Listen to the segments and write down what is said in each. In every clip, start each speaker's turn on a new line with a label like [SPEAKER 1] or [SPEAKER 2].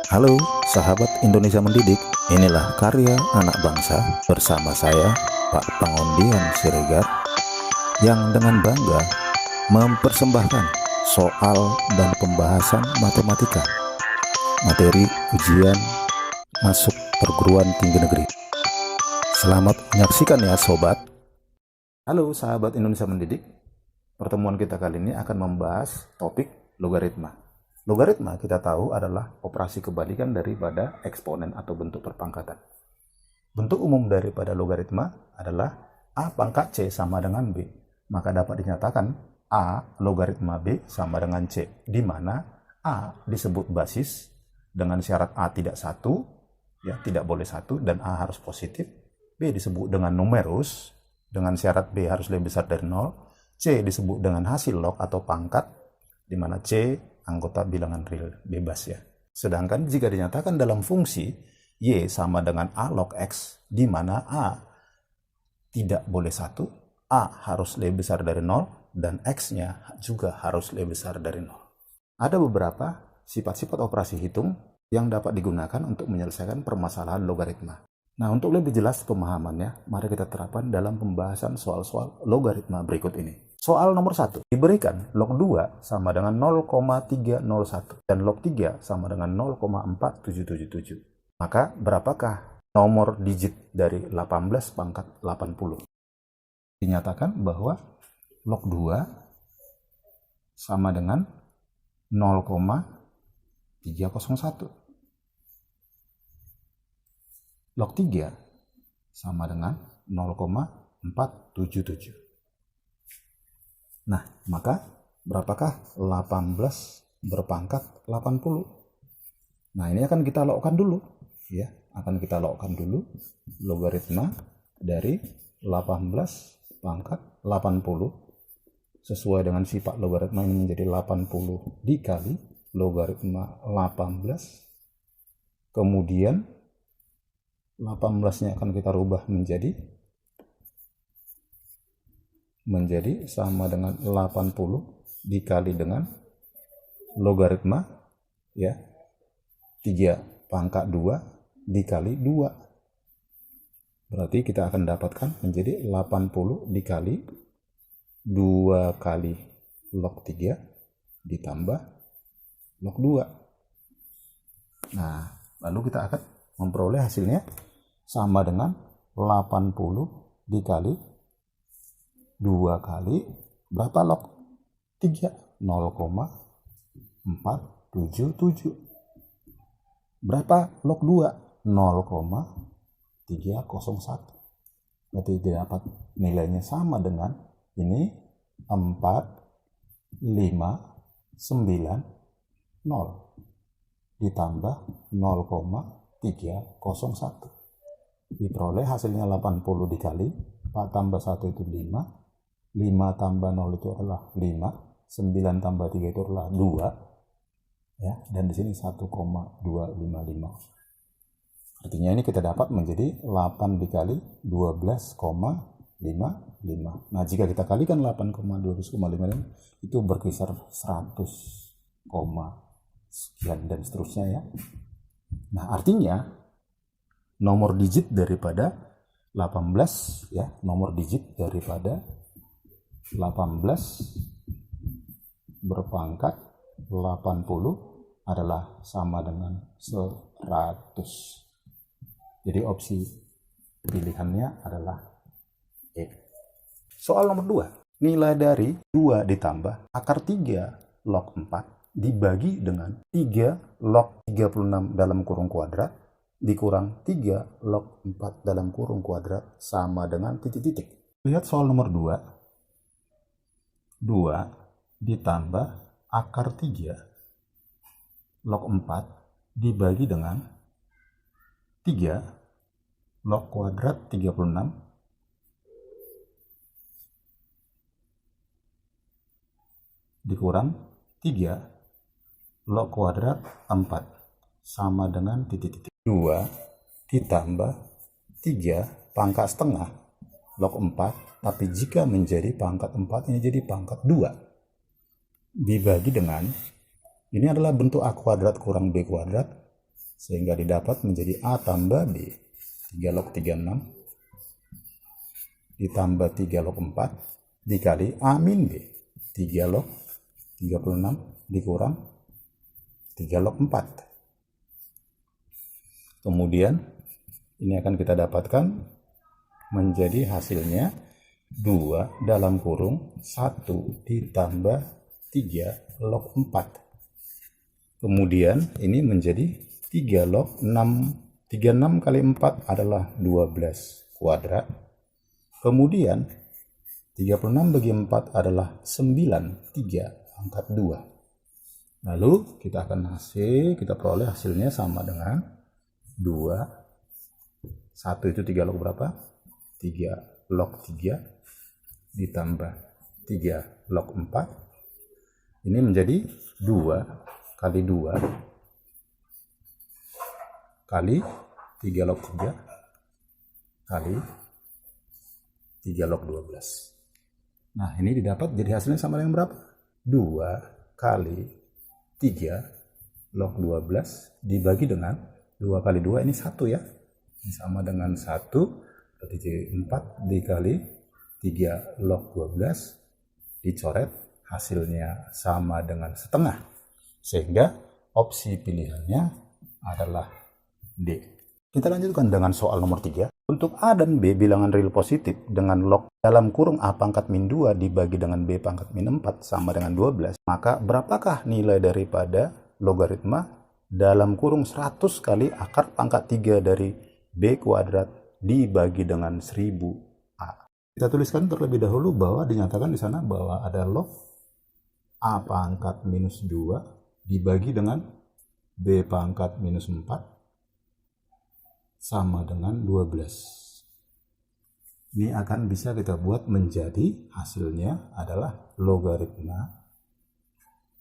[SPEAKER 1] Halo sahabat Indonesia Mendidik, inilah karya anak bangsa bersama saya Pak Pangondian Siregar yang dengan bangga mempersembahkan soal dan pembahasan matematika materi ujian masuk perguruan tinggi negeri. Selamat menyaksikan ya sobat. Halo sahabat Indonesia Mendidik, pertemuan kita kali ini akan membahas topik logaritma. Logaritma kita tahu adalah operasi kebalikan daripada eksponen atau bentuk perpangkatan. Bentuk umum daripada logaritma adalah A pangkat C sama dengan B. Maka dapat dinyatakan A logaritma B sama dengan C, di mana A disebut basis dengan syarat A tidak satu, ya tidak boleh satu, dan A harus positif. B disebut dengan numerus dengan syarat B harus lebih besar dari 0. C disebut dengan hasil log atau pangkat, di mana C anggota bilangan real bebas ya. Sedangkan jika dinyatakan dalam fungsi Y sama dengan A log X, di mana A tidak boleh satu, A harus lebih besar dari 0, dan X-nya juga harus lebih besar dari 0. Ada beberapa sifat-sifat operasi hitung yang dapat digunakan untuk menyelesaikan permasalahan logaritma. Nah, untuk lebih jelas pemahamannya, mari kita terapkan dalam pembahasan soal-soal logaritma berikut ini. Soal nomor 1, diberikan log 2 sama dengan 0,301 dan log 3 sama dengan 0,4777. Maka berapakah nomor digit dari 18 pangkat 80? Dinyatakan bahwa log 2 sama dengan 0,301. Log 3 sama dengan 0,477. Nah, maka berapakah 18 berpangkat 80? Nah, ini akan kita logkan dulu, ya. Akan kita logkan dulu logaritma dari 18 pangkat 80 sesuai dengan sifat logaritma ini menjadi 80 dikali logaritma 18. Kemudian 18-nya akan kita rubah menjadi sama dengan 80 dikali dengan logaritma ya 3 pangkat 2 dikali 2. Berarti kita akan dapatkan menjadi 80 dikali 2 kali log 3 ditambah log 2. Nah, lalu kita akan memperoleh hasilnya sama dengan 80 dikali 2 kali berapa log 3? 0,477. Berapa log 2? 0,301. Berarti dapat nilainya sama dengan ini 4590 ditambah 0,301. Diperoleh hasilnya 80 dikali 4 tambah 1 itu 5. 5 tambah 0 itu adalah 5, 9 tambah 3 itu adalah 2, ya, dan di sini 1,255. Artinya ini kita dapat menjadi 8 dikali 12,55. Nah, jika kita kalikan 8,12,55 itu berkisar 100, sekian dan seterusnya ya. Nah, artinya nomor digit daripada 18 ya, nomor digit daripada 18 berpangkat 80 adalah sama dengan 100. Jadi opsi pilihannya adalah E. Soal nomor 2. Nilai dari 2 ditambah akar 3 log 4 dibagi dengan 3 log 36 dalam kurung kuadrat dikurang 3 log 4 dalam kurung kuadrat sama dengan titik-titik. Lihat soal nomor 2. 2 ditambah akar 3 log 4 dibagi dengan 3 log kuadrat 36 dikurang 3 log kuadrat 4 sama dengan titik-titik. 2 ditambah 3 pangkat setengah log 4, tapi jika menjadi pangkat 4 ini jadi pangkat 2 dibagi dengan, ini adalah bentuk A kuadrat kurang B kuadrat sehingga didapat menjadi A tambah B 3 log 36 ditambah 3 log 4 dikali A min B 3 log 36 dikurang 3 log 4. Kemudian ini akan kita dapatkan menjadi hasilnya 2 dalam kurung 1 ditambah 3 log 4. Kemudian ini menjadi 3 log 6. 36 kali 4 adalah 12 kuadrat. Kemudian 36 bagi 4 adalah 9, 3 angkat 2. Lalu kita peroleh hasilnya sama dengan 2. 1 itu 3 log berapa? 3 log 3 ditambah 3 log 4. Ini menjadi 2 kali 2 kali 3 log 3 kali 3 log 12. Nah, ini didapat jadi hasilnya sama dengan berapa? 2 kali 3 log 12 dibagi dengan 2 kali 2 ini 1 ya. Ini sama dengan 1, berarti jadi 4 dikali 3 log 12 dicoret, hasilnya sama dengan setengah. Sehingga opsi pilihannya adalah D. Kita lanjutkan dengan soal nomor 3. Untuk A dan B bilangan real positif dengan log dalam kurung A pangkat min 2 dibagi dengan B pangkat min 4 sama dengan 12, maka berapakah nilai daripada logaritma dalam kurung 100 kali akar pangkat 3 dari B kuadrat dibagi dengan 1000A. Kita tuliskan terlebih dahulu bahwa dinyatakan di sana bahwa ada log A pangkat minus 2 dibagi dengan B pangkat minus 4 sama dengan 12. Ini akan bisa kita buat menjadi hasilnya adalah logaritma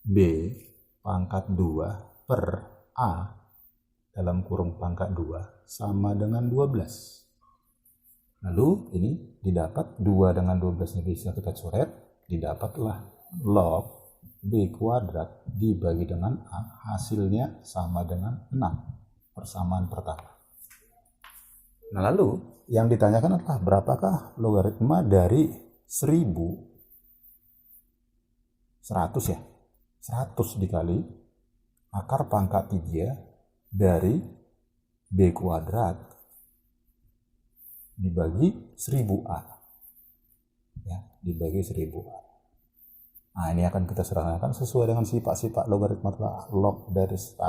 [SPEAKER 1] B pangkat 2 per A dalam kurung pangkat 2 sama dengan 12. Lalu ini didapat 2 dengan 12 ini bisa kita coret, didapatlah log B kuadrat dibagi dengan A, hasilnya sama dengan 6, persamaan pertama. Nah, lalu yang ditanyakan adalah berapakah logaritma dari 100 ya? 100 dikali akar pangkat 3 dari B kuadrat dibagi 1000A. Ya, dibagi 1000A. Nah, ini akan kita serangkan sesuai dengan sifat-sifat logaritma log dari 100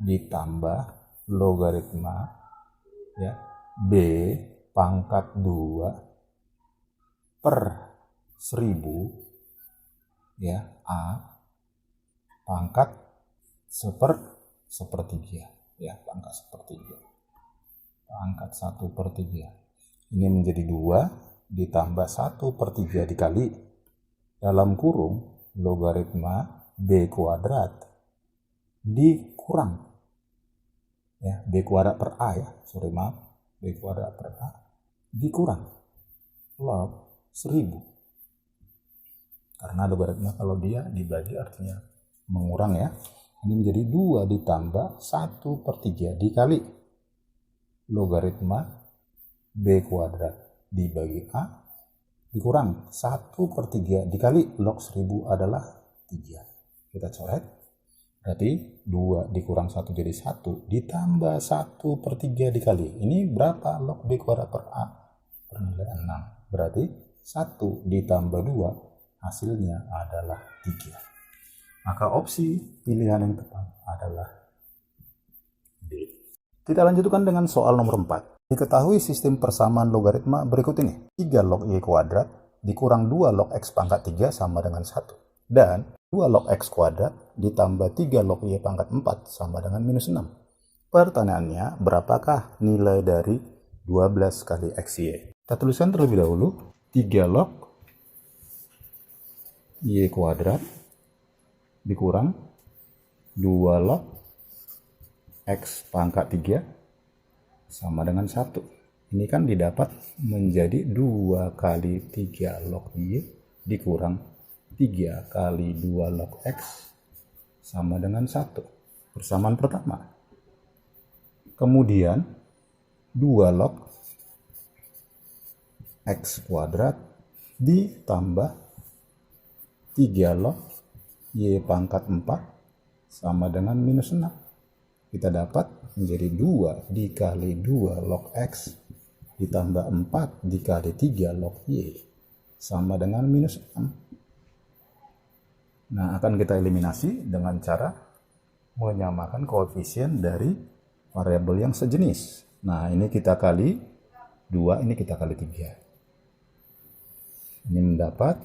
[SPEAKER 1] ditambah logaritma ya B pangkat 2 per 1000 ya A pangkat sepertiga ya, pangkat sepertiga, pangkat 1/3. Ini menjadi 2 ditambah 1/3 dikali dalam kurung logaritma B kuadrat dikurang ya, B kuadrat per A ya, B kuadrat per A dikurang log 1000. Karena logaritma kalau dia dibagi artinya mengurang ya. Ini menjadi 2 ditambah 1/3 dikali logaritma B kuadrat dibagi A dikurang 1/3 dikali log 1000 adalah 3. Kita coret. Berarti 2 dikurang 1 jadi 1 ditambah 1/3 dikali. Ini berapa log B kuadrat per A? Bernilai 6. Berarti 1 ditambah 2 hasilnya adalah 3. Maka opsi pilihan yang tepat adalah D. Kita lanjutkan dengan soal nomor 4. Diketahui sistem persamaan logaritma berikut ini. 3 log Y kuadrat dikurang 2 log X pangkat 3 sama dengan 1. Dan 2 log X kuadrat ditambah 3 log Y pangkat 4 sama dengan minus 6. Pertanyaannya, berapakah nilai dari 12 kali XY? Kita tuliskan terlebih dahulu 3 log Y kuadrat dikurang 2 log X pangkat 3 sama dengan 1. Ini kan didapat menjadi 2 kali 3 log Y dikurang 3 kali 2 log X sama dengan 1. persamaan pertama. Kemudian 2 log X kuadrat ditambah 3 log Y pangkat 4 sama dengan minus 6. Kita dapat menjadi 2 dikali 2 log X ditambah 4 dikali 3 log Y sama dengan minus 6. Nah, akan kita eliminasi dengan cara menyamakan koefisien dari variabel yang sejenis. Nah, ini kita kali 2, ini kita kali 3. Ini mendapat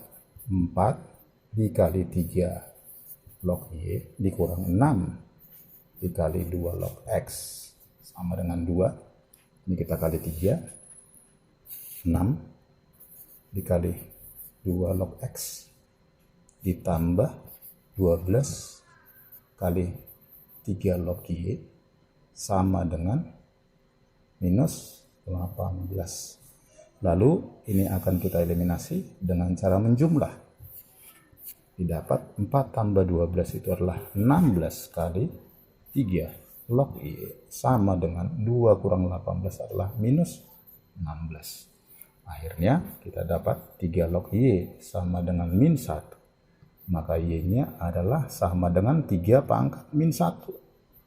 [SPEAKER 1] 4 dikali 3 log Y dikurang 6 dikali 2 log X sama dengan 2. Ini kita kali 3. 6 dikali 2 log X ditambah 12 kali 3 log Y sama dengan minus 18. Lalu ini akan kita eliminasi dengan cara menjumlah. Didapat 4 tambah 12 itu adalah 16 kali 3 log Y sama dengan 2 kurang 18 adalah minus 16. Akhirnya kita dapat 3 log Y sama dengan min 1. Maka Y-nya adalah sama dengan 3 pangkat min 1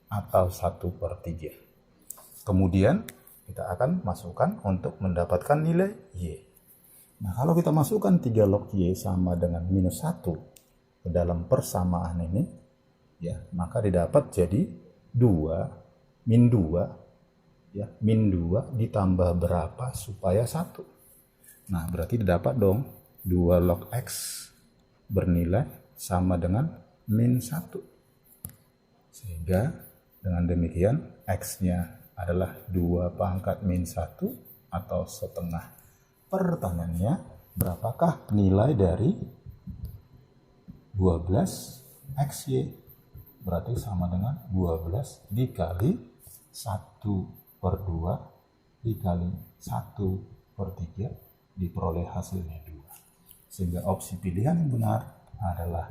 [SPEAKER 1] atau 1/3. Kemudian kita akan masukkan untuk mendapatkan nilai Y. Nah, kalau kita masukkan 3 log Y sama dengan minus 1 ke dalam persamaan ini, ya, maka didapat jadi 2 min 2, ya, min 2 ditambah berapa supaya 1. Nah, berarti didapat dong 2 log X bernilai sama dengan min 1. Sehingga dengan demikian X-nya adalah 2 pangkat min 1 atau setengah. Pertanyaannya, berapakah nilai dari 12 XY? Berarti sama dengan 12 dikali 1/2 dikali 1/3 diperoleh hasilnya 2. Sehingga opsi pilihan yang benar adalah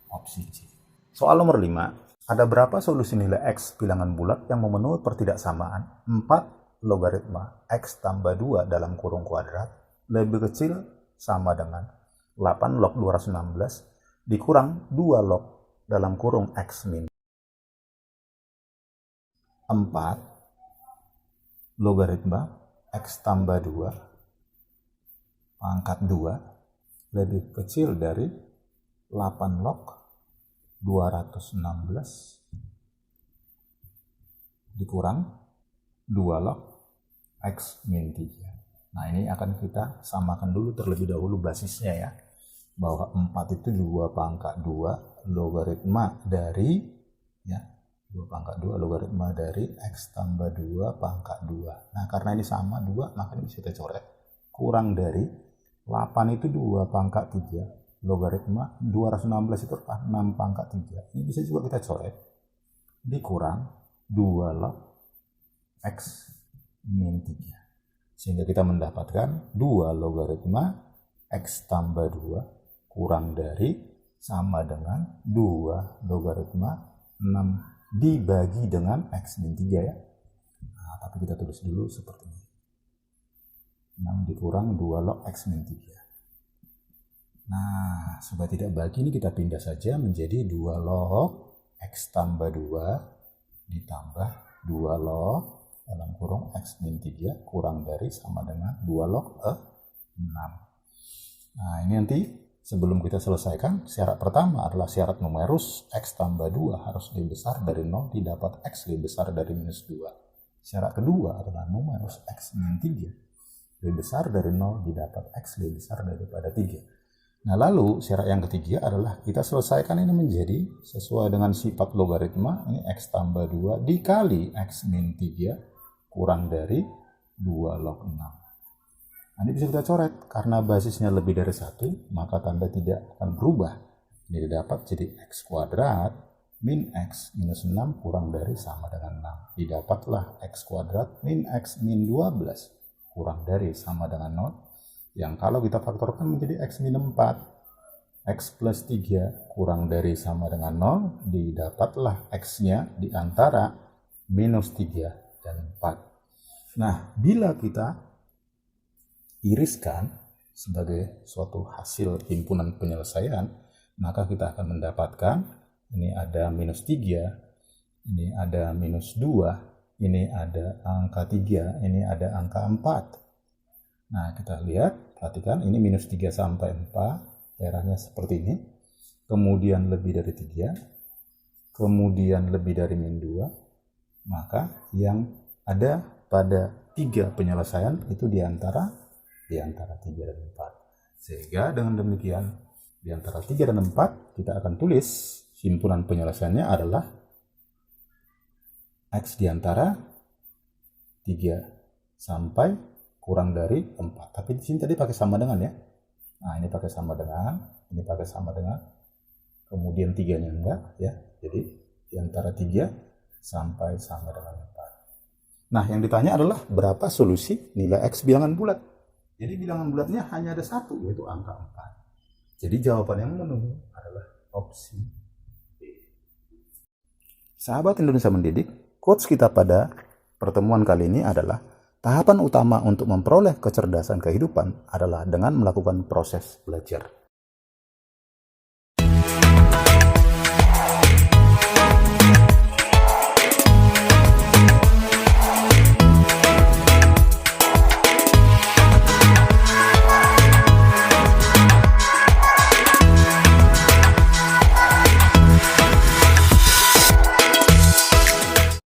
[SPEAKER 1] opsi C. Soal nomor 5. Ada berapa solusi nilai X bilangan bulat yang memenuhi pertidaksamaan 4 logaritma X tambah 2 dalam kurung kuadrat lebih kecil sama dengan 8 log 216 dikurang 2 log dalam kurung X min 4 logaritma X tambah 2 pangkat 2 lebih kecil dari 8 log 216 dikurang 2 log X min 3. Nah, ini akan kita samakan dulu terlebih dahulu basisnya, ya. Bahwa 4 itu 2 pangkat 2 logaritma dari, ya, 2 pangkat 2 logaritma dari X tambah 2 pangkat 2. Nah, karena ini sama 2, maka ini bisa kita coret. Kurang dari 8 itu 2 pangkat 3 logaritma 216 itu 6 pangkat 3. Ini bisa juga kita coret. Dikurang 2 log X min 3. Sehingga kita mendapatkan 2 logaritma X tambah 2 kurang dari sama dengan 2 logaritma 6 dibagi dengan X min 3, ya. Nah, tapi kita tulis dulu seperti ini. 6 dikurang 2 log X min 3. Nah, supaya tidak bagi, ini kita pindah saja menjadi 2 log X tambah 2 ditambah 2 log dalam kurung X min 3 kurang dari sama dengan 2 log 6. Nah, ini nanti sebelum kita selesaikan, syarat pertama adalah syarat numerus X tambah 2 harus lebih besar dari 0 didapat X lebih besar dari minus 2. Syarat kedua adalah numerus X min 3 lebih besar dari 0 didapat X lebih besar daripada 3. Nah, lalu syarat yang ketiga adalah kita selesaikan ini menjadi sesuai dengan sifat logaritma. Ini X tambah 2 dikali X min 3 kurang dari 2 log 6. Nah, ini bisa kita coret. Karena basisnya lebih dari 1, maka tanda tidak akan berubah. Ini dapat jadi X kuadrat min X minus 6 kurang dari sama dengan 6. Didapatlah X kuadrat min X min 12 kurang dari sama dengan 0. Yang kalau kita faktorkan menjadi X min 4. X plus 3 kurang dari sama dengan 0, didapatlah X-nya di antara minus 3 dan 4. Nah, bila kita iriskan sebagai suatu hasil himpunan penyelesaian, maka kita akan mendapatkan ini ada minus 3, ini ada minus 2, ini ada angka 3, ini ada angka 4. Nah, kita lihat, perhatikan ini minus 3 sampai 4. Daerahnya seperti ini, kemudian lebih dari 3, kemudian lebih dari min 2, maka yang ada pada 3 penyelesaian itu di antara 3 dan 4. Sehingga dengan demikian di antara 3 dan 4 kita akan tulis himpunan penyelesaiannya adalah X di antara 3 sampai kurang dari 4. Tapi di sini tadi pakai sama dengan ya. Nah, ini pakai sama dengan, ini pakai sama dengan, kemudian 3-nya enggak ya. Jadi di antara 3 sampai sama dengan 4. Nah, yang ditanya adalah berapa solusi nilai X bilangan bulat. Jadi bilangan bulatnya hanya ada satu, yaitu angka 4. Jadi jawaban yang menunggu adalah opsi B. Sahabat Indonesia Mendidik, quotes kita pada pertemuan kali ini adalah tahapan utama untuk memperoleh kecerdasan kehidupan adalah dengan melakukan proses belajar.